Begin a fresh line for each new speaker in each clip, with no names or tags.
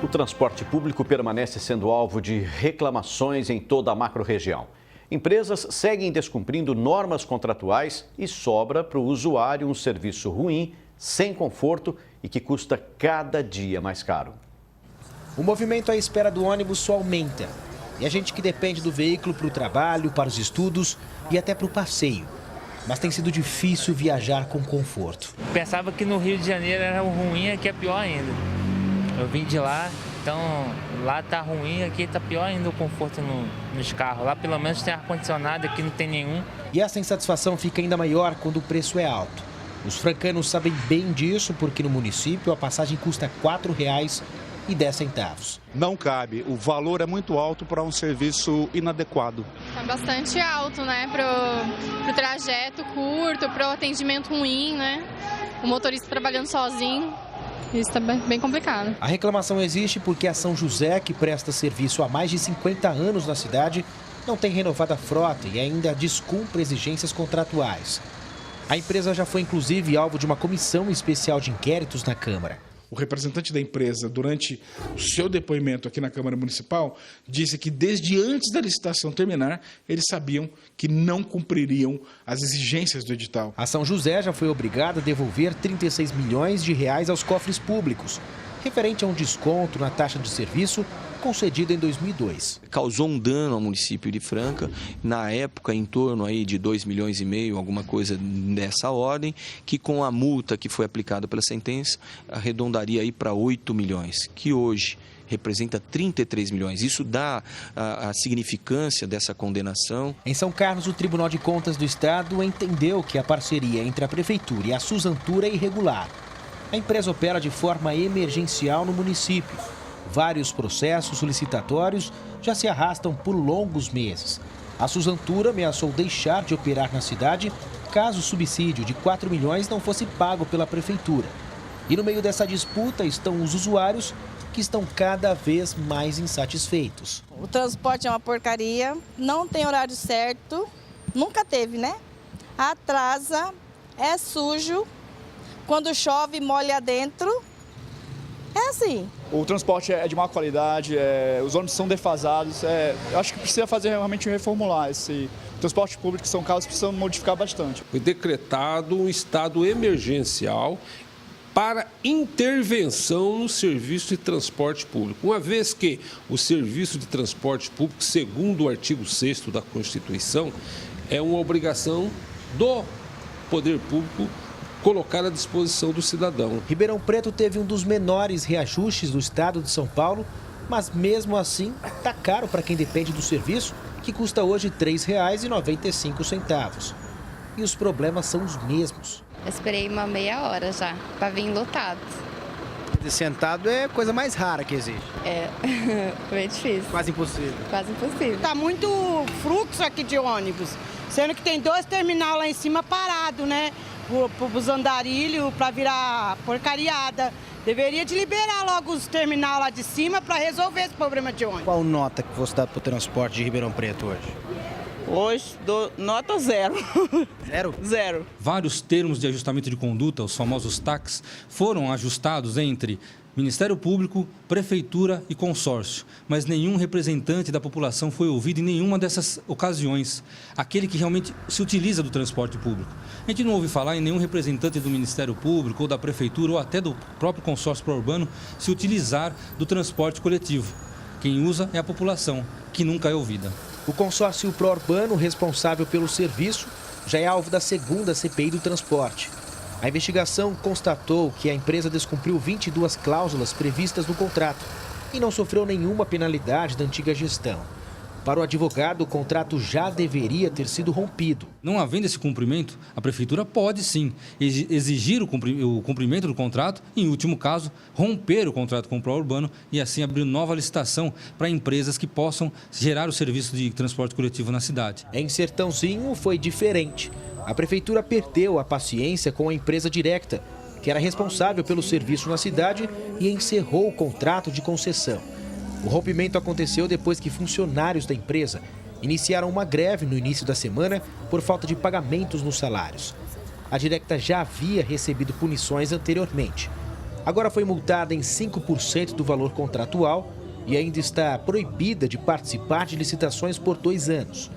O transporte público permanece sendo alvo de reclamações em toda a macro-região. Empresas seguem descumprindo normas contratuais e sobra para o usuário um serviço ruim, sem conforto e que custa cada dia mais caro.
O movimento à espera do ônibus só aumenta. E a gente que depende do veículo para o trabalho, para os estudos e até para o passeio. Mas tem sido difícil viajar com conforto.
Pensava que no Rio de Janeiro era ruim, aqui é pior ainda. Eu vim de lá, então lá tá ruim, aqui tá pior ainda o conforto nos carros. Lá pelo menos tem ar-condicionado, aqui não tem nenhum.
E essa insatisfação fica ainda maior quando o preço é alto. Os francanos sabem bem disso porque no município a passagem custa R$ 4,10.
Não cabe, o valor é muito alto para um serviço inadequado.
Tá bastante alto, né, pro trajeto curto, pro atendimento ruim, né? O motorista trabalhando sozinho, isso tá bem complicado.
A reclamação existe porque a São José, que presta serviço há mais de 50 anos na cidade, não tem renovada a frota e ainda descumpre exigências contratuais. A empresa já foi, inclusive, alvo de uma comissão especial de inquéritos na Câmara.
O representante da empresa, durante o seu depoimento aqui na Câmara Municipal, disse que desde antes da licitação terminar, eles sabiam que não cumpririam as exigências do edital.
A São José já foi obrigada a devolver R$ 36 milhões aos cofres públicos, referente a um desconto na taxa de serviço concedido em 2002.
Causou um dano ao município de Franca, na época em torno aí de 2,5 milhões, alguma coisa dessa ordem, que com a multa que foi aplicada pela sentença, arredondaria aí para 8 milhões, que hoje representa 33 milhões. Isso dá a significância dessa condenação.
Em São Carlos, o Tribunal de Contas do Estado entendeu que a parceria entre a Prefeitura e a Suzantura é irregular. A empresa opera de forma emergencial no município. Vários processos solicitatórios já se arrastam por longos meses. A Suzantura ameaçou deixar de operar na cidade caso o subsídio de 4 milhões não fosse pago pela Prefeitura. E no meio dessa disputa estão os usuários que estão cada vez mais insatisfeitos.
O transporte é uma porcaria, não tem horário certo, nunca teve, né? Atrasa, é sujo, quando chove molha dentro, é assim.
O transporte é de má qualidade, os ônibus são defasados, eu acho que precisa fazer realmente reformular esse transporte público, são casos que precisam modificar bastante.
Foi decretado um estado emergencial para intervenção no serviço de transporte público, uma vez que o serviço de transporte público, segundo o artigo 6º da Constituição, é uma obrigação do poder público colocar à disposição do cidadão.
Ribeirão Preto teve um dos menores reajustes do estado de São Paulo, mas mesmo assim está caro para quem depende do serviço, que custa hoje R$ 3,95. E os problemas são os mesmos.
Eu esperei uma meia hora já para vir lotado.
Sentado é a coisa mais rara que existe.
É, foi difícil.
Quase impossível.
Quase impossível.
Tá muito fluxo aqui de ônibus, sendo que tem 2 terminais lá em cima parados, né? Os andarilhos para virar porcariada. Deveria de liberar logo os terminais lá de cima para resolver esse problema de ônibus.
Qual nota que você dá para o transporte de Ribeirão Preto hoje?
Hoje, nota 0.
Zero?
0.
Vários termos de ajustamento de conduta, os famosos TACs, foram ajustados entre Ministério Público, Prefeitura e consórcio, mas nenhum representante da população foi ouvido em nenhuma dessas ocasiões, aquele que realmente se utiliza do transporte público. A gente não ouve falar em nenhum representante do Ministério Público ou da Prefeitura ou até do próprio consórcio pró-urbano se utilizar do transporte coletivo. Quem usa é a população, que nunca é ouvida.
O consórcio pró-urbano, responsável pelo serviço, já é alvo da 2ª CPI do transporte. A investigação constatou que a empresa descumpriu 22 cláusulas previstas no contrato e não sofreu nenhuma penalidade da antiga gestão. Para o advogado, o contrato já deveria ter sido rompido.
Não havendo esse cumprimento, a Prefeitura pode sim exigir o cumprimento do contrato e, em último caso, romper o contrato com o pró-urbano e assim abrir nova licitação para empresas que possam gerar o serviço de transporte coletivo na cidade.
Em Sertãozinho foi diferente. A Prefeitura perdeu a paciência com a empresa Directa, que era responsável pelo serviço na cidade, e encerrou o contrato de concessão. O rompimento aconteceu depois que funcionários da empresa iniciaram uma greve no início da semana por falta de pagamentos nos salários. A Directa já havia recebido punições anteriormente. Agora foi multada em 5% do valor contratual e ainda está proibida de participar de licitações por 2 anos.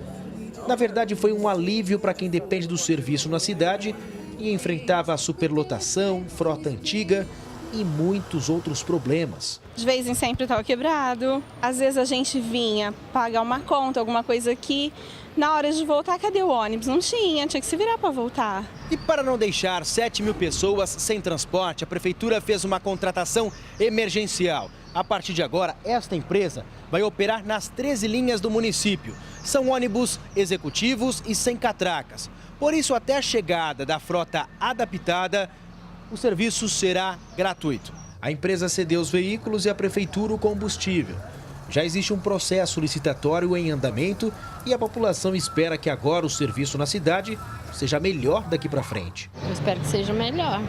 Na verdade, foi um alívio para quem depende do serviço na cidade e enfrentava a superlotação, frota antiga e muitos outros problemas.
De vez em sempre estava quebrado, às vezes a gente vinha pagar uma conta, alguma coisa aqui, na hora de voltar, cadê o ônibus? Não tinha que se virar para voltar.
E para não deixar 7.000 pessoas sem transporte, a prefeitura fez uma contratação emergencial. A partir de agora, esta empresa vai operar nas 13 linhas do município. São ônibus executivos e sem catracas. Por isso, até a chegada da frota adaptada, o serviço será gratuito. A empresa cedeu os veículos e a prefeitura o combustível. Já existe um processo licitatório em andamento e a população espera que agora o serviço na cidade seja melhor daqui para frente.
Eu espero que seja melhor,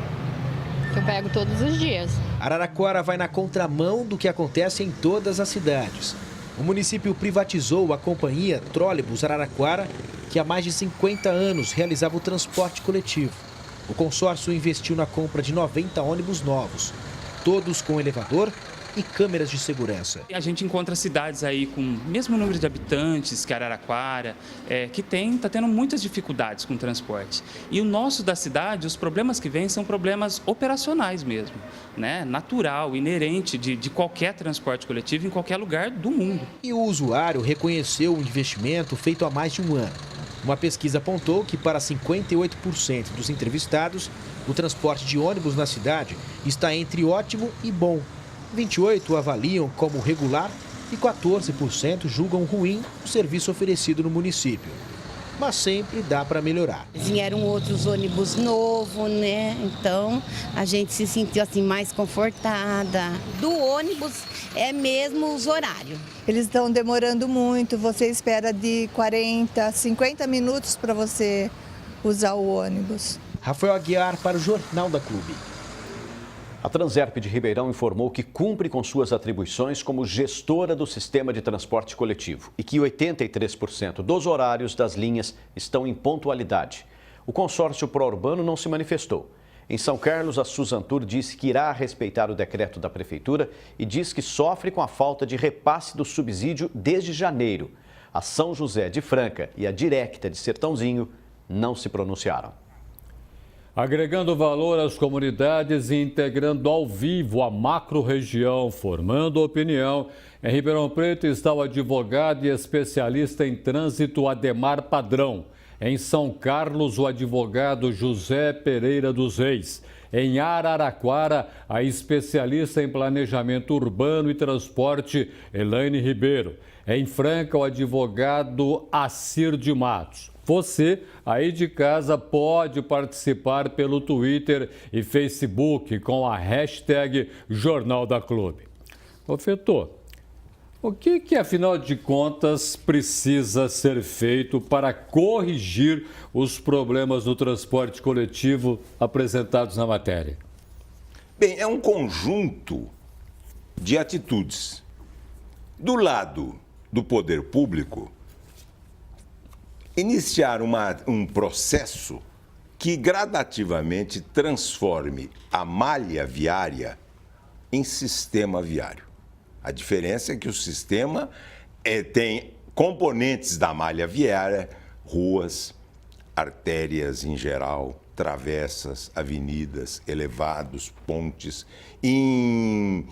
que eu pego todos os dias.
Araraquara vai na contramão do que acontece em todas as cidades. O município privatizou a companhia Trólebus Araraquara, que há mais de 50 anos realizava o transporte coletivo. O consórcio investiu na compra de 90 ônibus novos, todos com elevador e câmeras de segurança.
A gente encontra cidades aí com o mesmo número de habitantes que Araraquara, que está tendo muitas dificuldades com o transporte. E o nosso da cidade, os problemas que vêm são problemas operacionais mesmo, né? Natural, inerente de qualquer transporte coletivo em qualquer lugar do mundo.
E o usuário reconheceu o investimento feito há mais de um ano. Uma pesquisa apontou que para 58% dos entrevistados, o transporte de ônibus na cidade está entre ótimo e bom. 28% o avaliam como regular e 14% julgam ruim o serviço oferecido no município. Mas sempre dá para melhorar.
Vieram outros ônibus novos, né? Então a gente se sentiu assim mais confortada. Do ônibus é mesmo os horários.
Eles estão demorando muito, você espera de 40, 50 minutos para você usar o ônibus.
Rafael Aguiar para o Jornal da Clube.
A Transerp de Ribeirão informou que cumpre com suas atribuições como gestora do sistema de transporte coletivo e que 83% dos horários das linhas estão em pontualidade. O consórcio pró-urbano não se manifestou. Em São Carlos, a Suzantur disse que irá respeitar o decreto da prefeitura e diz que sofre com a falta de repasse do subsídio desde janeiro. A São José de Franca e a Directa de Sertãozinho não se pronunciaram.
Agregando valor às comunidades e integrando ao vivo a macro-região, formando opinião, em Ribeirão Preto está o advogado e especialista em trânsito Ademar Padrão. Em São Carlos, o advogado José Pereira dos Reis. Em Araraquara, a especialista em planejamento urbano e transporte Elaine Ribeiro. Em Franca, o advogado Acir de Matos. Você, aí de casa, pode participar pelo Twitter e Facebook com a hashtag Jornal da Clube. Ô Fetô, o que, afinal de contas, precisa ser feito para corrigir os problemas do transporte coletivo apresentados na matéria?
Bem, é um conjunto de atitudes. Do lado do poder público, iniciar um processo que gradativamente transforme a malha viária em sistema viário. A diferença é que o sistema tem componentes da malha viária, ruas, artérias em geral, travessas, avenidas, elevados, pontes, em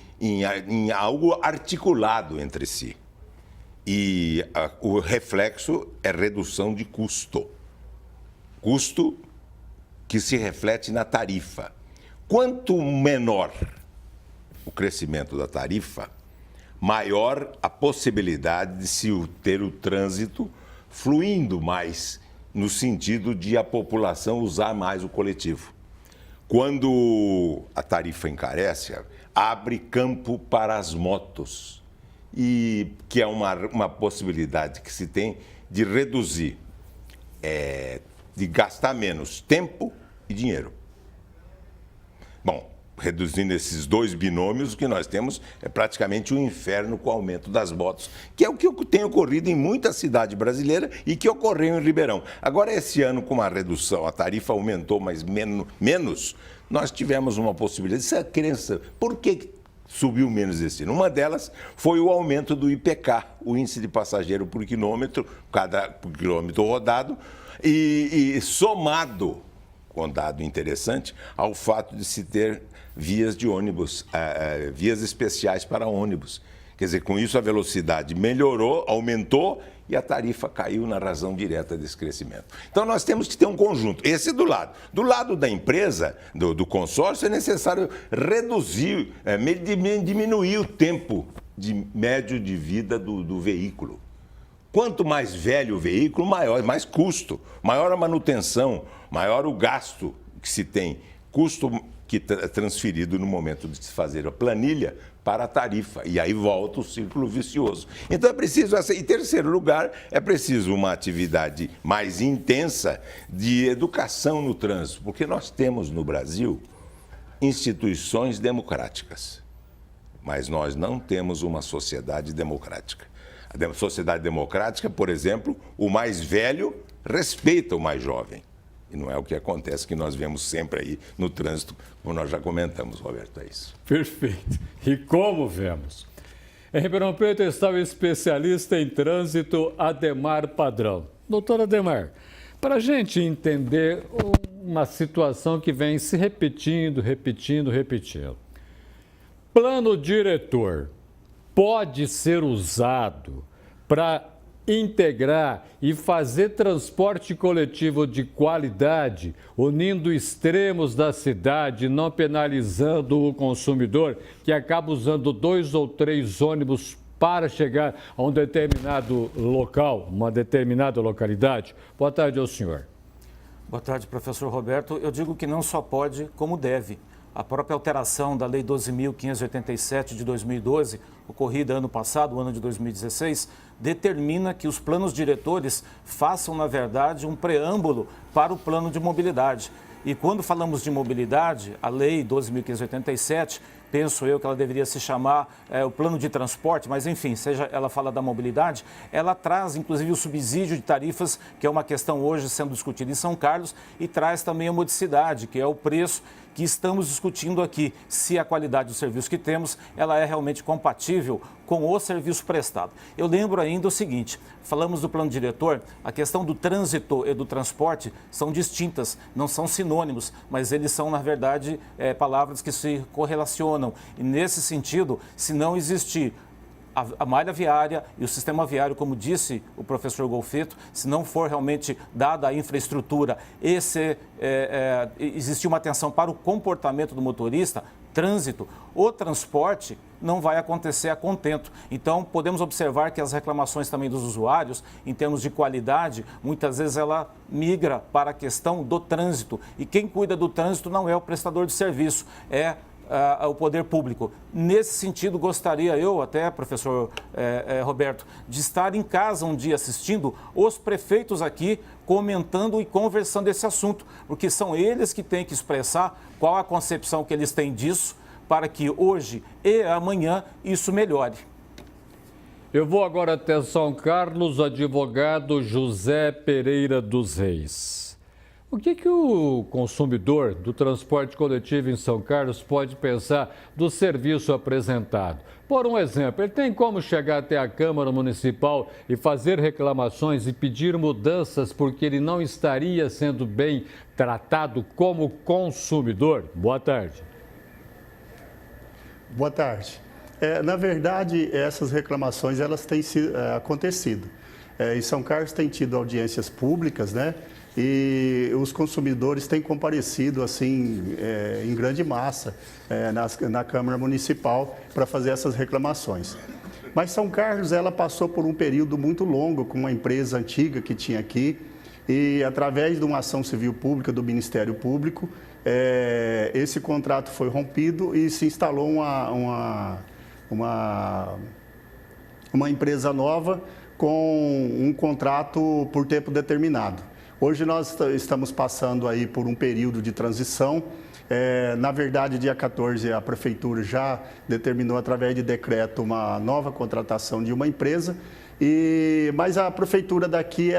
algo articulado entre si. E o reflexo é redução de custo. Custo que se reflete na tarifa. Quanto menor o crescimento da tarifa, maior a possibilidade de se ter o trânsito fluindo mais, no sentido de a população usar mais o coletivo. Quando a tarifa encarece, abre campo para as motos. E que é uma possibilidade que se tem de reduzir, de gastar menos tempo e dinheiro. Bom, reduzindo esses dois binômios, o que nós temos é praticamente um inferno com o aumento das motos, que é o que tem ocorrido em muita cidade brasileira e que ocorreu em Ribeirão. Agora, esse ano, com a redução, a tarifa aumentou, mas menos, nós tivemos uma possibilidade. Essa crença, por que subiu menos esse ano? Uma delas foi o aumento do IPK, o índice de passageiro por quilômetro, por quilômetro rodado, e somado, com dado interessante, ao fato de se ter vias de ônibus, vias especiais para ônibus. Quer dizer, com isso a velocidade melhorou, aumentou e a tarifa caiu na razão direta desse crescimento. Então nós temos que ter um conjunto. Esse do lado. Do lado da empresa, do consórcio, é necessário reduzir, diminuir o tempo médio de vida do veículo. Quanto mais velho o veículo, mais custo, maior a manutenção, maior o gasto que se tem, custo que é transferido no momento de se fazer a planilha para a tarifa. E aí volta o círculo vicioso. Então é preciso, em terceiro lugar, é preciso uma atividade mais intensa de educação no trânsito, porque nós temos no Brasil instituições democráticas, mas nós não temos uma sociedade democrática. A sociedade democrática, por exemplo, o mais velho respeita o mais jovem. E não é o que acontece, que nós vemos sempre aí no trânsito, como nós já comentamos, Roberto, é isso.
Perfeito. E como vemos? Em Ribeirão Preto está o especialista em trânsito, Ademar Padrão. Doutor Ademar, para a gente entender uma situação que vem se repetindo. Plano diretor pode ser usado para integrar e fazer transporte coletivo de qualidade, unindo extremos da cidade, não penalizando o consumidor, que acaba usando 2 ou 3 ônibus para chegar a um determinado local, uma determinada localidade. Boa tarde ao senhor.
Boa tarde, professor Roberto. Eu digo que não só pode, como deve. A própria alteração da Lei 12.587 de 2012, ocorrida ano passado, o ano de 2016, determina que os planos diretores façam, na verdade, um preâmbulo para o plano de mobilidade. E quando falamos de mobilidade, a Lei 12.587, penso eu que ela deveria se chamar o plano de transporte, mas enfim, seja ela fala da mobilidade, ela traz inclusive o subsídio de tarifas, que é uma questão hoje sendo discutida em São Carlos, e traz também a modicidade, que é o preço que estamos discutindo aqui, se a qualidade do serviço que temos, ela é realmente compatível com o serviço prestado. Eu lembro ainda o seguinte, falamos do plano diretor, a questão do trânsito e do transporte são distintas, não são sinônimos, mas eles são, na verdade, palavras que se correlacionam. E nesse sentido, se não existir a malha viária e o sistema viário, como disse o professor Golfeto, se não for realmente dada a infraestrutura e se existir uma atenção para o comportamento do motorista, trânsito, o transporte não vai acontecer a contento. Então, podemos observar que as reclamações também dos usuários, em termos de qualidade, muitas vezes ela migra para a questão do trânsito. E quem cuida do trânsito não é o prestador de serviço, é o poder público. Nesse sentido, gostaria eu até, professor Roberto, de estar em casa um dia assistindo os prefeitos aqui comentando e conversando esse assunto, porque são eles que têm que expressar qual a concepção que eles têm disso, para que hoje e amanhã isso melhore.
Eu vou agora até São Carlos, advogado José Pereira dos Reis. O que o consumidor do transporte coletivo em São Carlos pode pensar do serviço apresentado? Por um exemplo, ele tem como chegar até a Câmara Municipal e fazer reclamações e pedir mudanças porque ele não estaria sendo bem tratado como consumidor? Boa tarde.
Boa tarde. Na verdade, essas reclamações elas têm acontecido. Em São Carlos tem tido audiências públicas, né? E os consumidores têm comparecido assim em grande massa na Câmara Municipal para fazer essas reclamações. Mas São Carlos ela passou por um período muito longo com uma empresa antiga que tinha aqui e através de uma ação civil pública do Ministério Público, esse contrato foi rompido e se instalou uma empresa nova com um contrato por tempo determinado. Hoje nós estamos passando aí por um período de transição Na verdade, dia 14, a Prefeitura já determinou, através de decreto, uma nova contratação de uma empresa. Mas a Prefeitura daqui,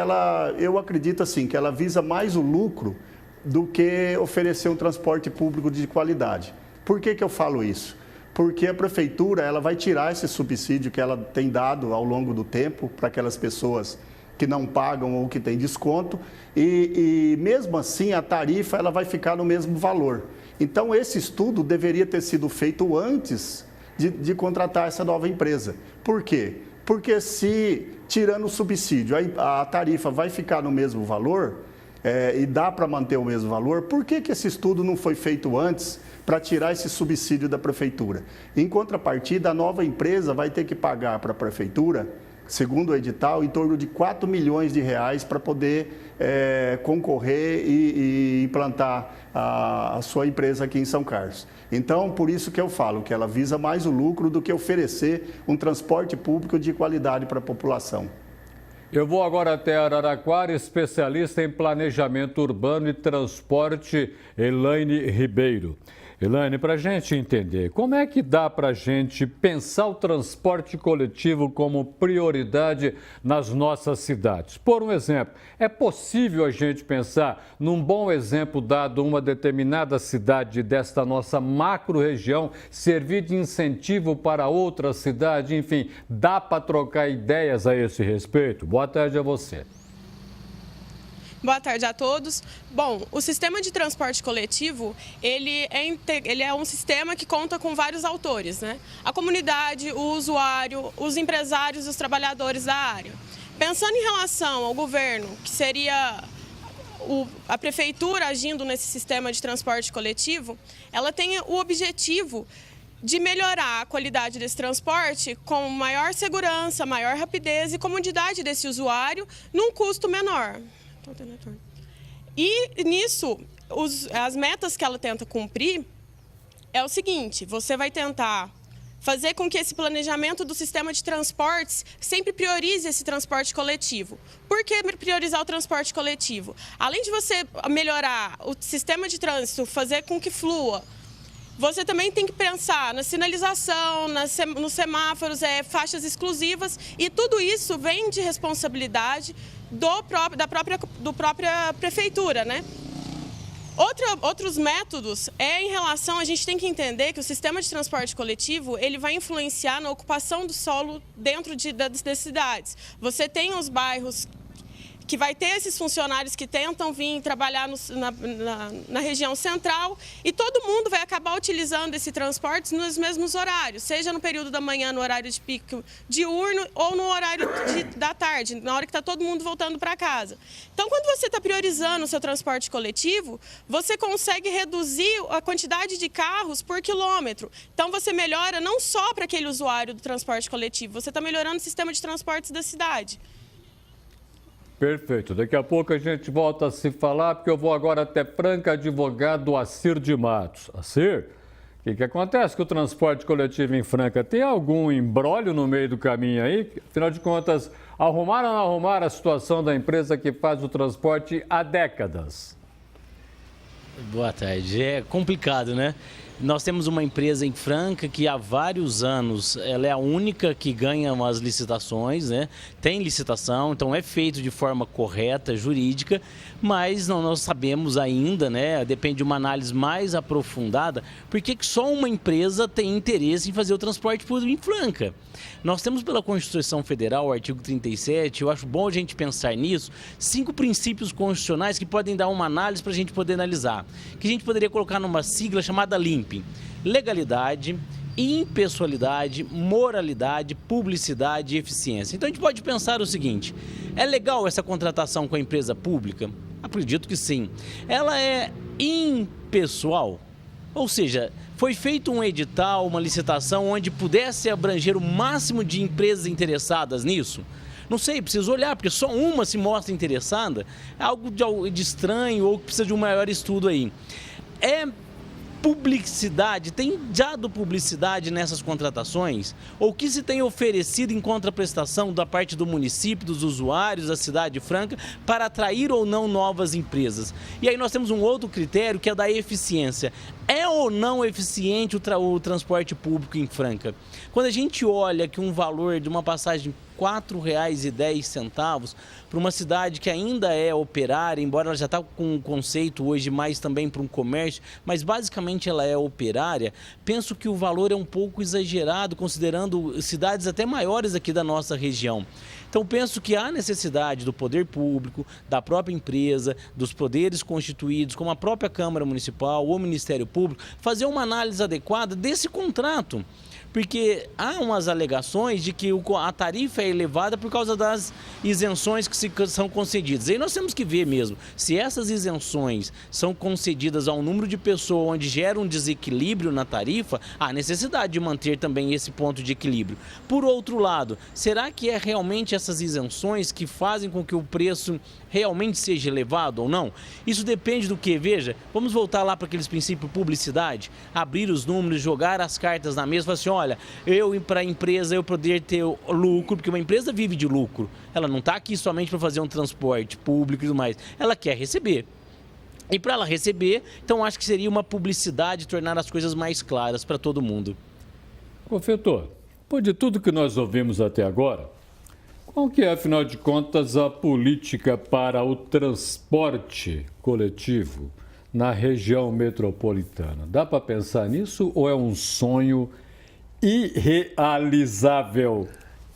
eu acredito assim, que ela visa mais o lucro do que oferecer um transporte público de qualidade. Por que eu falo isso? Porque a Prefeitura ela vai tirar esse subsídio que ela tem dado ao longo do tempo para aquelas pessoas que não pagam ou que têm desconto e mesmo assim a tarifa ela vai ficar no mesmo valor. Então esse estudo deveria ter sido feito antes de contratar essa nova empresa. Por quê? Porque se tirando o subsídio a tarifa vai ficar no mesmo valor e dá para manter o mesmo valor, por que esse estudo não foi feito antes para tirar esse subsídio da Prefeitura? Em contrapartida, a nova empresa vai ter que pagar para a Prefeitura, segundo o edital, em torno de 4 milhões de reais para poder concorrer e implantar a sua empresa aqui em São Carlos. Então, por isso que eu falo que ela visa mais o lucro do que oferecer um transporte público de qualidade para a população.
Eu vou agora até Araraquara, especialista em planejamento urbano e transporte, Elaine Ribeiro. Elaine, para a gente entender, como é que dá para a gente pensar o transporte coletivo como prioridade nas nossas cidades? Por um exemplo, é possível a gente pensar num bom exemplo dado uma determinada cidade desta nossa macro-região servir de incentivo para outra cidade? Enfim, dá para trocar ideias a esse respeito? Boa tarde a você.
Boa tarde a todos. Bom, o sistema de transporte coletivo, ele é um sistema que conta com vários autores, né? A comunidade, o usuário, os empresários e os trabalhadores da área. Pensando em relação ao governo, que seria a prefeitura agindo nesse sistema de transporte coletivo, ela tem o objetivo de melhorar a qualidade desse transporte com maior segurança, maior rapidez e comodidade desse usuário num custo menor. E nisso, as metas que ela tenta cumprir é o seguinte: você vai tentar fazer com que esse planejamento do sistema de transportes sempre priorize esse transporte coletivo. Por que priorizar o transporte coletivo? Além de você melhorar o sistema de trânsito, fazer com que flua, você também tem que pensar na sinalização, nos semáforos, faixas exclusivas, e tudo isso vem de responsabilidade da própria prefeitura, né? Outros métodos em relação, a gente tem que entender que o sistema de transporte coletivo, ele vai influenciar na ocupação do solo dentro das cidades. Você tem os bairros que vai ter esses funcionários que tentam vir trabalhar na região central, e todo mundo vai acabar utilizando esse transporte nos mesmos horários, seja no período da manhã, no horário de pico diurno, ou no horário da tarde, na hora que está todo mundo voltando para casa. Então, quando você está priorizando o seu transporte coletivo, você consegue reduzir a quantidade de carros por quilômetro. Então, você melhora não só para aquele usuário do transporte coletivo, você está melhorando o sistema de transportes da cidade.
Perfeito. Daqui a pouco a gente volta a se falar, porque eu vou agora até Franca, advogado Assir de Matos. Assir, o que acontece com o transporte coletivo em Franca? Tem algum imbróglio no meio do caminho aí? Afinal de contas, arrumaram ou não arrumaram a situação da empresa que faz o transporte há décadas?
Boa tarde. É complicado, né? Nós temos uma empresa em Franca que há vários anos, ela é a única que ganha as licitações, né? Tem licitação, então é feito de forma correta, jurídica, mas nós sabemos ainda, né? Depende de uma análise mais aprofundada, porque só uma empresa tem interesse em fazer o transporte público em Franca. Nós temos pela Constituição Federal, o artigo 37, eu acho bom a gente pensar nisso, 5 princípios constitucionais que podem dar uma análise para a gente poder analisar, que a gente poderia colocar numa sigla chamada LIMP: legalidade, impessoalidade, moralidade, publicidade e eficiência. Então a gente pode pensar o seguinte: é legal essa contratação com a empresa pública? Acredito que sim. Ela é impessoal? Ou seja, foi feito um edital, uma licitação onde pudesse abranger o máximo de empresas interessadas nisso? Não sei, preciso olhar, porque só uma se mostra interessada, é algo de estranho ou que precisa de um maior estudo aí. publicidade, tem dado publicidade nessas contratações? Ou o que se tem oferecido em contraprestação da parte do município, dos usuários da Cidade Franca, para atrair ou não novas empresas? E aí nós temos um outro critério que é da eficiência. É ou não eficiente o transporte público em Franca? Quando a gente olha que um valor de uma passagem R$ 4,10 para uma cidade que ainda é operária, embora ela já está com um conceito hoje mais também para um comércio, mas basicamente ela é operária, penso que o valor é um pouco exagerado, considerando cidades até maiores aqui da nossa região. Então penso que há necessidade do poder público, da própria empresa, dos poderes constituídos, como a própria Câmara Municipal ou o Ministério Público, fazer uma análise adequada desse contrato. Porque há umas alegações de que a tarifa é elevada por causa das isenções que são concedidas. E aí nós temos que ver mesmo, se essas isenções são concedidas a um número de pessoas onde gera um desequilíbrio na tarifa, há necessidade de manter também esse ponto de equilíbrio. Por outro lado, será que é realmente essas isenções que fazem com que o preço realmente seja elevado ou não? Isso depende do que? Veja, vamos voltar lá para aqueles princípios de publicidade, abrir os números, jogar as cartas na mesa e falar assim, olha, para a empresa eu poder ter lucro, porque uma empresa vive de lucro, ela não está aqui somente para fazer um transporte público e tudo mais, ela quer receber. E para ela receber, então acho que seria uma publicidade tornar as coisas mais claras para todo mundo.
Confetor, depois de tudo que nós ouvimos até agora, qual que é, afinal de contas, a política para o transporte coletivo na região metropolitana? Dá para pensar nisso ou é um sonho irrealizável?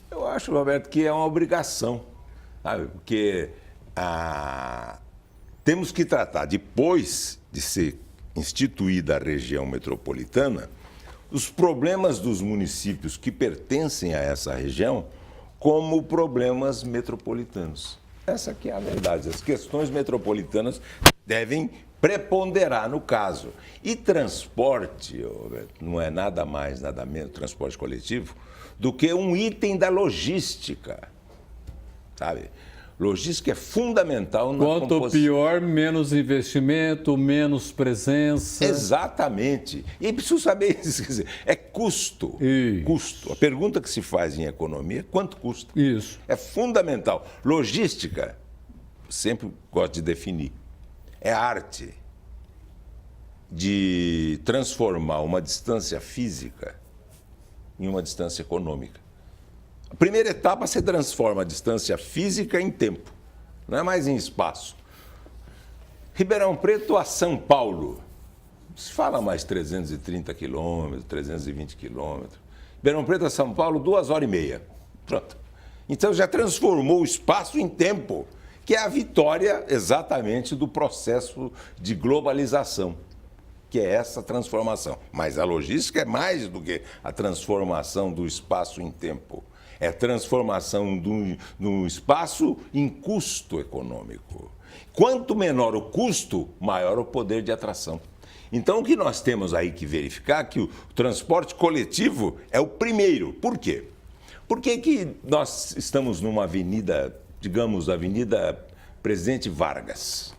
Eu acho, Roberto, que é uma obrigação, sabe? Porque temos que tratar, depois de ser instituída a região metropolitana, os problemas dos municípios que pertencem a essa região como problemas metropolitanos. Essa aqui é a verdade. As questões metropolitanas devem preponderar no caso. E transporte, não é nada mais, nada menos, transporte coletivo, do que um item da logística, sabe? Logística é fundamental na composição.
Quanto pior, menos investimento, menos presença.
Exatamente. E preciso saber isso, quer dizer, é custo.
Isso.
Custo. A pergunta que se faz em economia é quanto custa?
Isso.
É fundamental. Logística, sempre gosto de definir, é a arte de transformar uma distância física em uma distância econômica. A primeira etapa, você transforma a distância física em tempo, não é mais em espaço. Ribeirão Preto a São Paulo, se fala mais 330 quilômetros, 320 quilômetros. Ribeirão Preto a São Paulo, 2h30. Pronto. Então já transformou o espaço em tempo, que é a vitória exatamente do processo de globalização, que é essa transformação. Mas a logística é mais do que a transformação do espaço em tempo. É transformação do espaço em custo econômico. Quanto menor o custo, maior o poder de atração. Então, o que nós temos aí que verificar é que o transporte coletivo é o primeiro. Por quê? Por que nós estamos numa avenida, digamos, Avenida Presidente Vargas?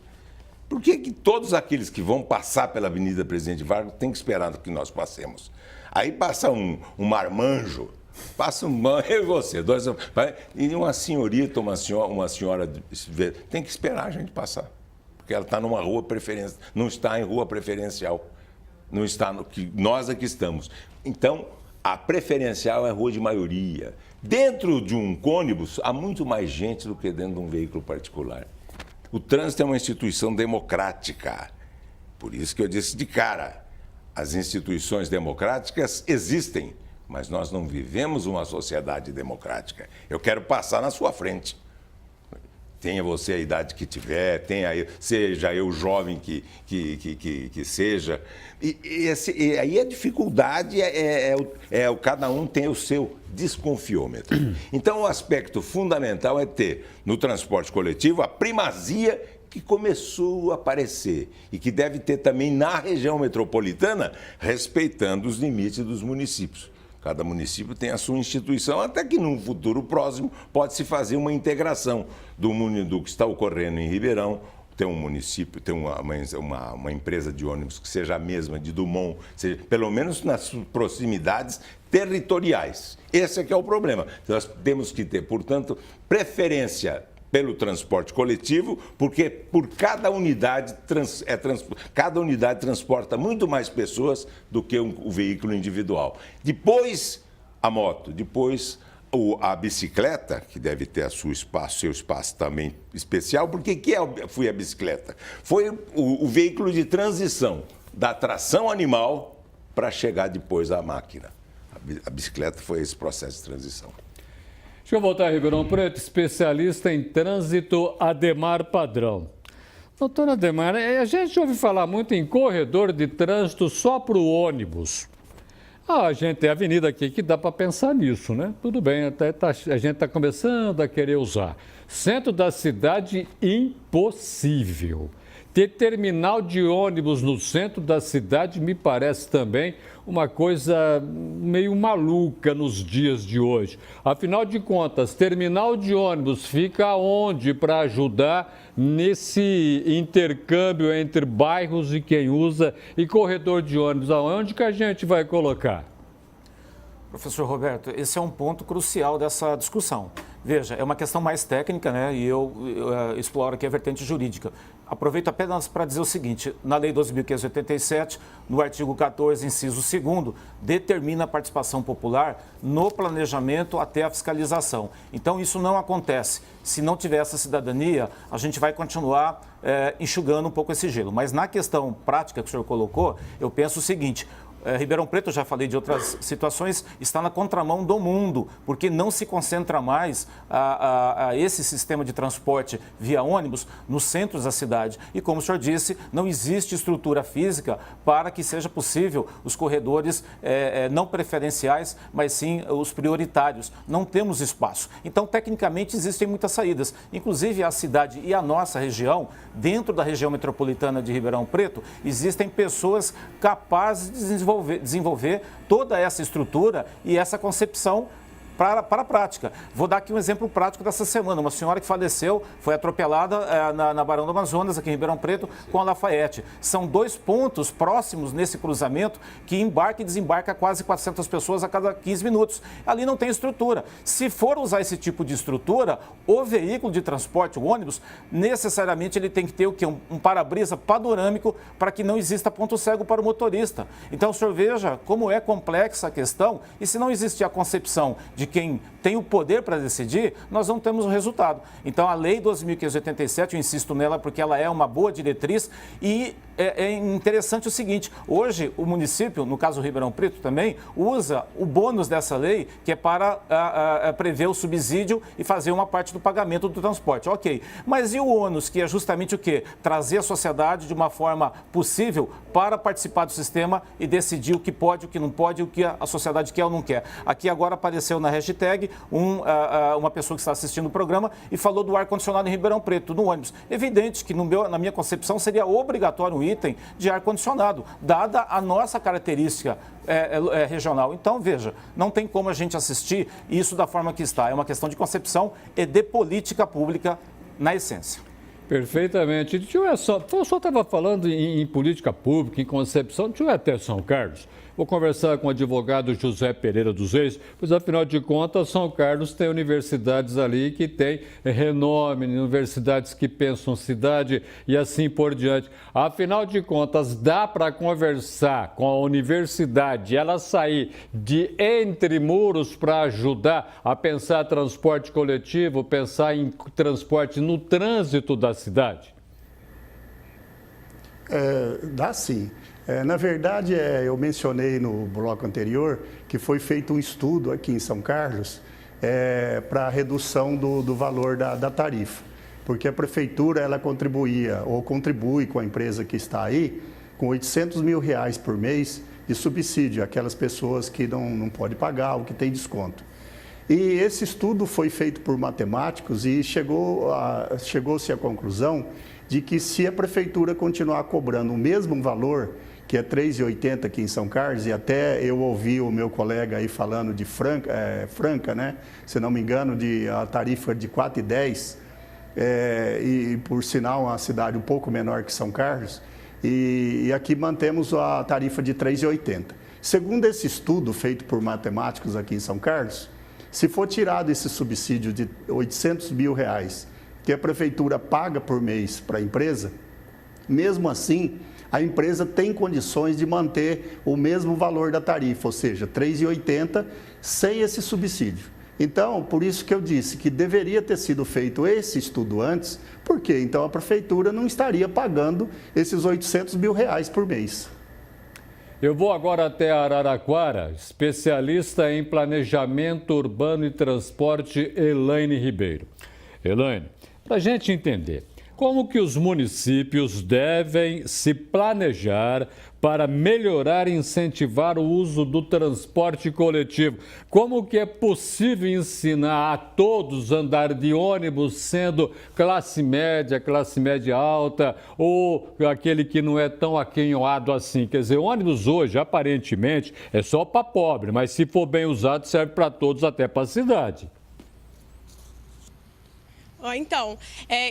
Por que todos aqueles que vão passar pela Avenida Presidente Vargas têm que esperar que nós passemos? Aí passa um marmanjo, passa eu e você, dois, e uma senhorita, uma senhora tem que esperar a gente passar, porque ela está numa rua preferencial, não está em rua preferencial, não está no que nós aqui estamos. Então, a preferencial é rua de maioria. Dentro de um ônibus, há muito mais gente do que dentro de um veículo particular. O trânsito é uma instituição democrática. Por isso que eu disse de cara, as instituições democráticas existem, mas nós não vivemos uma sociedade democrática. Eu quero passar na sua frente. Tenha você a idade que tiver, seja eu jovem que seja. E aí a dificuldade cada um tem o seu desconfiômetro. Então, o aspecto fundamental é ter, no transporte coletivo, a primazia que começou a aparecer e que deve ter também na região metropolitana, respeitando os limites dos municípios. Cada município tem a sua instituição, até que num futuro próximo pode-se fazer uma integração do que está ocorrendo em Ribeirão, ter um município, ter uma empresa de ônibus que seja a mesma de Dumont, seja, pelo menos nas proximidades territoriais. Esse é que é o problema. Nós temos que ter, portanto, preferência pelo transporte coletivo, porque por cada unidade transporta muito mais pessoas do que o veículo individual. Depois a moto, depois a bicicleta, que deve ter seu espaço também especial. Porque foi a bicicleta? Foi o veículo de transição da tração animal para chegar depois à máquina. A bicicleta foi esse processo de transição.
Deixa eu voltar a Ribeirão Preto, especialista em trânsito, Ademar Padrão. Doutora Ademar, a gente ouve falar muito em corredor de trânsito só para o ônibus. A gente tem avenida aqui que dá para pensar nisso, né? Tudo bem, a gente está começando a querer usar. Centro da cidade, impossível. Ter terminal de ônibus no centro da cidade me parece também uma coisa meio maluca nos dias de hoje. Afinal de contas, terminal de ônibus fica onde para ajudar nesse intercâmbio entre bairros e quem usa, e corredor de ônibus, aonde que a gente vai colocar?
Professor Roberto, esse é um ponto crucial dessa discussão. Veja, é uma questão mais técnica, né? E eu exploro aqui a vertente jurídica. Aproveito apenas para dizer o seguinte: na Lei 12.587, no artigo 14, inciso 2º, determina a participação popular no planejamento até a fiscalização. Então, isso não acontece. Se não tiver essa cidadania, a gente vai continuar enxugando um pouco esse gelo. Mas na questão prática que o senhor colocou, eu penso o seguinte: Ribeirão Preto, eu já falei de outras situações, está na contramão do mundo, porque não se concentra mais a esse sistema de transporte via ônibus nos centros da cidade. E como o senhor disse, não existe estrutura física para que seja possível os corredores não preferenciais, mas sim os prioritários. Não temos espaço. Então, tecnicamente, existem muitas saídas. Inclusive, a cidade e a nossa região, dentro da região metropolitana de Ribeirão Preto, existem pessoas capazes de desenvolver toda essa estrutura e essa concepção para a prática. Vou dar aqui um exemplo prático dessa semana. Uma senhora que faleceu, foi atropelada na Barão do Amazonas, aqui em Ribeirão Preto, com a Lafayette. São 2 pontos próximos nesse cruzamento que embarca e desembarca quase 400 pessoas a cada 15 minutos. Ali não tem estrutura. Se for usar esse tipo de estrutura, o veículo de transporte, o ônibus, necessariamente ele tem que ter o quê? Um para-brisa panorâmico para que não exista ponto cego para o motorista. Então, o senhor veja como é complexa a questão, e se não existir a concepção de quem tem o poder para decidir, nós não temos o resultado. Então, a Lei 12.587, eu insisto nela porque ela é uma boa diretriz, e é interessante o seguinte: hoje o município, no caso Ribeirão Preto também, usa o bônus dessa lei, que é para prever o subsídio e fazer uma parte do pagamento do transporte. Ok, mas e o ônus, que é justamente o quê? Trazer a sociedade de uma forma possível para participar do sistema e decidir o que pode, o que não pode, o que a sociedade quer ou não quer. Aqui agora apareceu na hashtag uma pessoa que está assistindo o programa e falou do ar-condicionado em Ribeirão Preto, no ônibus. Evidente que na minha concepção seria obrigatório um item de ar-condicionado, dada a nossa característica regional. Então, veja, não tem como a gente assistir isso da forma que está. É uma questão de concepção e de política pública na essência.
Perfeitamente. O senhor estava falando em política pública, em concepção. O senhor é até São Carlos. Vou conversar com o advogado José Pereira dos Reis, pois, afinal de contas, São Carlos tem universidades ali que têm renome, universidades que pensam cidade e assim por diante. Afinal de contas, dá para conversar com a universidade, ela sair de entre muros para ajudar a pensar transporte coletivo, pensar em transporte no trânsito da cidade?
Dá sim. Na verdade, eu mencionei no bloco anterior que foi feito um estudo aqui em São Carlos para a redução do valor da tarifa, porque a prefeitura ela contribui com a empresa que está aí com R$800 mil por mês de subsídio, aquelas pessoas que não podem pagar ou que têm desconto. E esse estudo foi feito por matemáticos e chegou-se à conclusão de que se a prefeitura continuar cobrando o mesmo valor, que é R$3,80 aqui em São Carlos, e até eu ouvi o meu colega aí falando de Franca, né? Se não me engano, a tarifa de R$4,10, e por sinal uma cidade um pouco menor que São Carlos, e aqui mantemos a tarifa de R$ 3,80. Segundo esse estudo feito por matemáticos aqui em São Carlos, se for tirado esse subsídio de R$ 800 mil que a prefeitura paga por mês para a empresa, mesmo assim, a empresa tem condições de manter o mesmo valor da tarifa, ou seja, R$ 3,80 sem esse subsídio. Então, por isso que eu disse que deveria ter sido feito esse estudo antes, porque então a prefeitura não estaria pagando esses R$ 800 mil por mês.
Eu vou agora até Araraquara, especialista em planejamento urbano e transporte, Elaine Ribeiro. Elaine, para a gente entender, como que os municípios devem se planejar para melhorar e incentivar o uso do transporte coletivo? Como que é possível ensinar a todos a andar de ônibus, sendo classe média alta ou aquele que não é tão aquenhoado assim? Quer dizer, ônibus hoje, aparentemente, é só para pobre, mas se for bem usado, serve para todos, até para a cidade.
Então,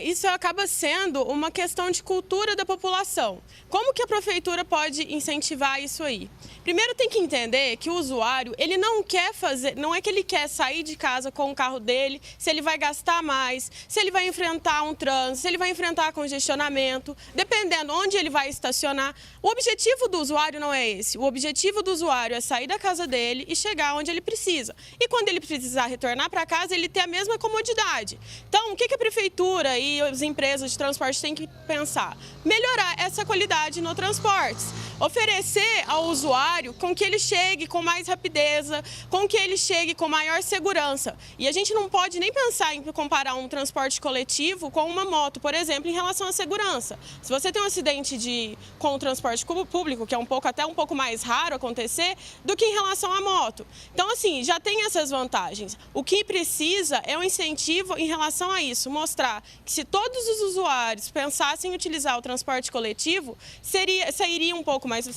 isso acaba sendo uma questão de cultura da população. Como que a prefeitura pode incentivar isso aí? Primeiro tem que entender que o usuário, ele não quer fazer, não é que ele quer sair de casa com o carro dele, se ele vai gastar mais, se ele vai enfrentar um trânsito, se ele vai enfrentar congestionamento, dependendo onde ele vai estacionar. O objetivo do usuário não é esse. O objetivo do usuário é sair da casa dele e chegar onde ele precisa. E quando ele precisar retornar para casa, ele ter a mesma comodidade. Então, o que a prefeitura e as empresas de transporte têm que pensar? Melhorar essa qualidade no transporte. Oferecer ao usuário com que ele chegue com mais rapidez, com que ele chegue com maior segurança. E a gente não pode nem pensar em comparar um transporte coletivo com uma moto, por exemplo, em relação à segurança. Se você tem um acidente com o transporte público, que é até um pouco mais raro acontecer, do que em relação à moto. Então, assim, já tem essas vantagens. O que precisa é um incentivo em relação a isso, mostrar que se todos os usuários pensassem em utilizar o transporte coletivo, sairia um pouco mais,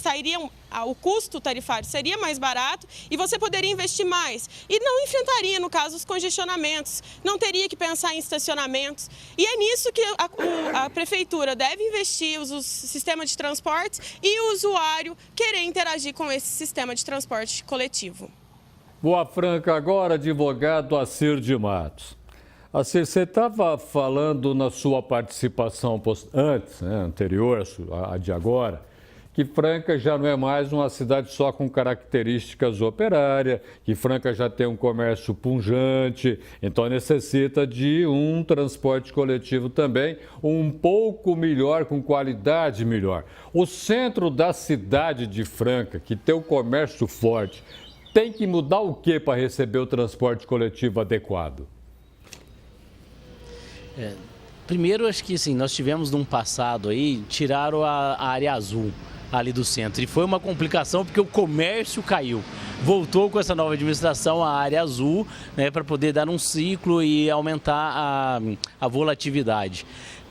o custo tarifário seria mais barato e você poderia investir mais. E não enfrentaria, no caso, os congestionamentos, não teria que pensar em estacionamentos. E é nisso que a prefeitura deve investir, o sistema de transportes e o usuário querer interagir com esse sistema de transporte coletivo.
Boa Franca agora, advogado Acir de Matos. Acir, você estava falando na sua participação antes, anterior à de agora, que Franca já não é mais uma cidade só com características operárias, que Franca já tem um comércio pujante, então necessita de um transporte coletivo também um pouco melhor, com qualidade melhor. O centro da cidade de Franca, que tem o comércio forte, tem que mudar o que para receber o transporte coletivo adequado?
Primeiro, acho que assim, nós tivemos num passado aí, tiraram a área azul ali do centro. E foi uma complicação porque o comércio caiu. Voltou com essa nova administração a área azul, né, para poder dar um ciclo e aumentar a volatilidade.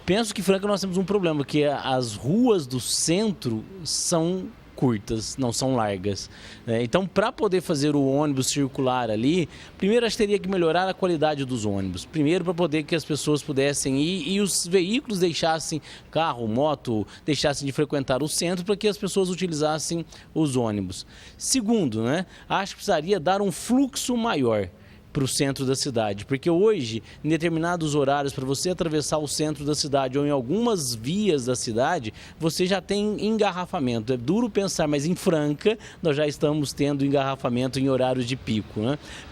Penso que, Franca, nós temos um problema, que as ruas do centro são curtas, não são largas. Então, para poder fazer o ônibus circular ali, primeiro acho que teria que melhorar a qualidade dos ônibus. Primeiro, para poder que as pessoas pudessem ir e os veículos deixassem, carro, moto, deixassem de frequentar o centro para que as pessoas utilizassem os ônibus. Segundo, acho que precisaria dar um fluxo maior para o centro da cidade, porque hoje, em determinados horários, para você atravessar o centro da cidade ou em algumas vias da cidade, você já tem engarrafamento. É duro pensar, mas em Franca nós já estamos tendo engarrafamento em horários de pico.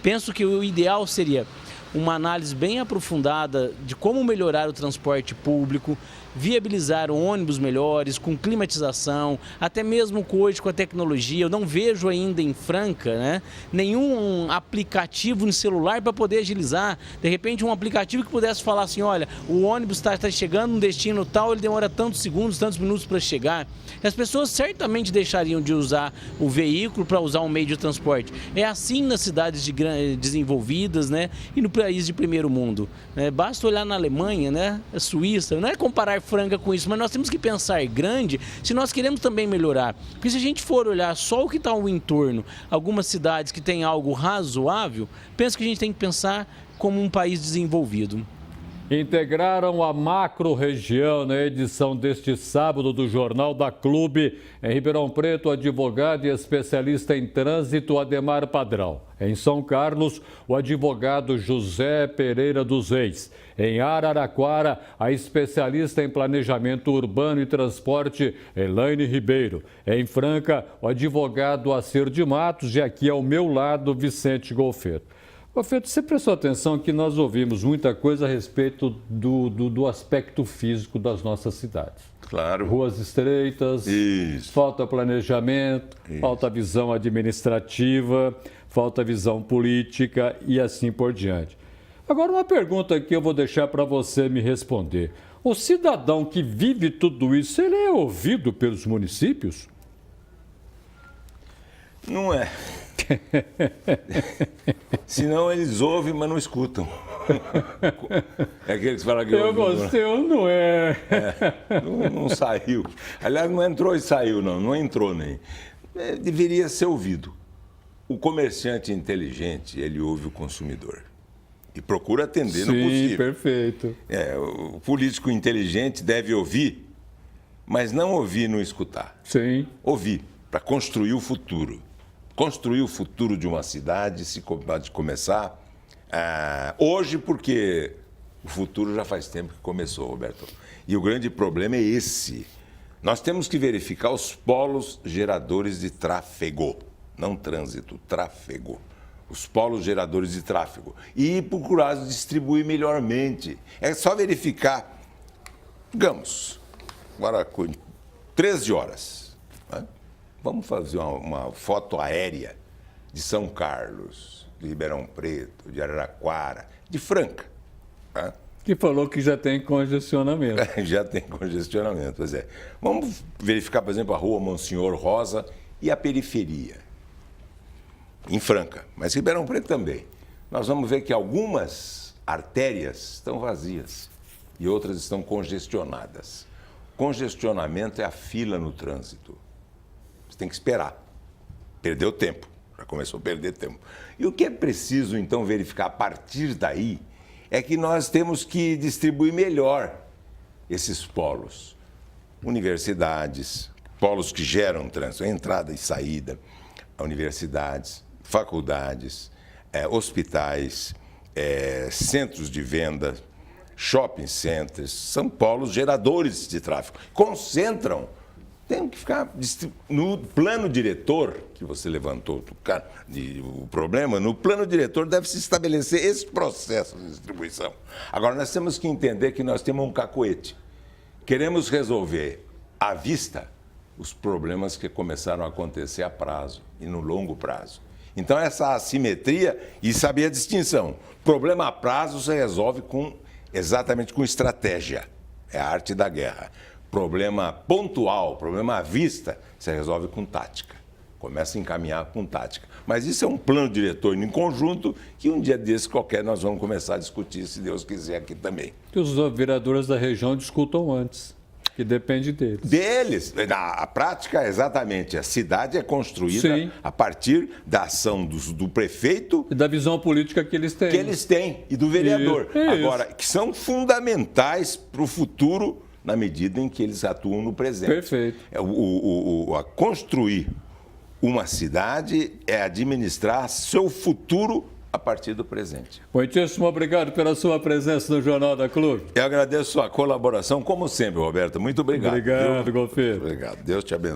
Penso que o ideal seria uma análise bem aprofundada de como melhorar o transporte público, viabilizar ônibus melhores, com climatização, até mesmo hoje com a tecnologia. Eu não vejo ainda em Franca nenhum aplicativo no celular para poder agilizar. De repente, um aplicativo que pudesse falar assim, olha, o ônibus está chegando no destino tal, ele demora tantos segundos, tantos minutos para chegar. As pessoas certamente deixariam de usar o veículo para usar um meio de transporte. É assim nas cidades desenvolvidas, e no país de primeiro mundo. Basta olhar na Alemanha, a Suíça, não é comparar Franca com isso, mas nós temos que pensar grande se nós queremos também melhorar. Porque se a gente for olhar só o que está ao entorno, algumas cidades que têm algo razoável, penso que a gente tem que pensar como um país desenvolvido.
integraram a macro-região na edição deste sábado do Jornal da Clube. Em Ribeirão Preto, o advogado e especialista em trânsito Ademar Padrão. Em São Carlos, o advogado José Pereira dos Reis. Em Araraquara, a especialista em planejamento urbano e transporte Elaine Ribeiro. Em Franca, o advogado Acer de Matos e aqui ao meu lado, Vicente Golfeto. Golfeto, você prestou atenção que nós ouvimos muita coisa a respeito do aspecto físico das nossas cidades.
Claro.
Ruas estreitas, falta planejamento, falta visão administrativa, falta visão política e assim por diante. Agora, uma pergunta que eu vou deixar para você me responder. O cidadão que vive tudo isso, ele é ouvido pelos municípios?
Não é. Senão eles ouvem, mas não escutam. É aqueles que falam que
eu gostei ou não é?
Não saiu. Aliás, não entrou e saiu, não entrou nem. Deveria ser ouvido. O comerciante inteligente, ele ouve o consumidor e procura atender no possível.
Sim, perfeito.
O político inteligente deve ouvir, mas não ouvir e não escutar.
Sim.
Ouvir para construir o futuro. Construir o futuro de uma cidade se pode começar hoje, porque o futuro já faz tempo que começou, Roberto. E o grande problema é esse. Nós temos que verificar os polos geradores de tráfego, não trânsito, tráfego. Os polos geradores de tráfego. E procurar distribuir melhormente. É só verificar, digamos, agora 13 horas, né? Vamos fazer uma foto aérea de São Carlos, de Ribeirão Preto, de Araraquara, de Franca. Né?
Que falou que já tem congestionamento.
Já tem congestionamento, pois é. Vamos verificar, por exemplo, a rua Monsenhor Rosa e a periferia, em Franca, mas Ribeirão Preto também. Nós vamos ver que algumas artérias estão vazias e outras estão congestionadas. Congestionamento é a fila no trânsito. Você tem que esperar. Perdeu tempo. Já começou a perder tempo. E o que é preciso, então, verificar a partir daí é que nós temos que distribuir melhor esses polos. Universidades, polos que geram trânsito, entrada e saída, universidades, faculdades, hospitais, centros de venda, shopping centers, são polos geradores de tráfego. Concentram. Tem que ficar no plano diretor, que você levantou o problema, no plano diretor deve se estabelecer esse processo de distribuição. Agora, nós temos que entender que nós temos um cacoete. Queremos resolver à vista os problemas que começaram a acontecer a prazo e no longo prazo. Então, essa assimetria e saber a distinção. Problema a prazo se resolve exatamente com estratégia. É a arte da guerra. Problema pontual, problema à vista, se resolve com tática. Começa a encaminhar com tática. Mas isso é um plano diretor em conjunto que um dia desse qualquer nós vamos começar a discutir, se Deus quiser, aqui também.
Que os vereadores da região discutam antes, que depende deles.
Deles. A prática, exatamente. A cidade é construída a partir da ação do prefeito.
E da visão política que eles têm.
Que eles têm, e do vereador. Agora, que são fundamentais para o futuro, na medida em que eles atuam no presente.
Perfeito.
A construir uma cidade é administrar seu futuro a partir do presente.
Muitíssimo obrigado pela sua presença no Jornal da Clube.
Eu agradeço a colaboração, como sempre, Roberto. Muito obrigado.
Obrigado, Golfeto.
Obrigado. Deus te abençoe.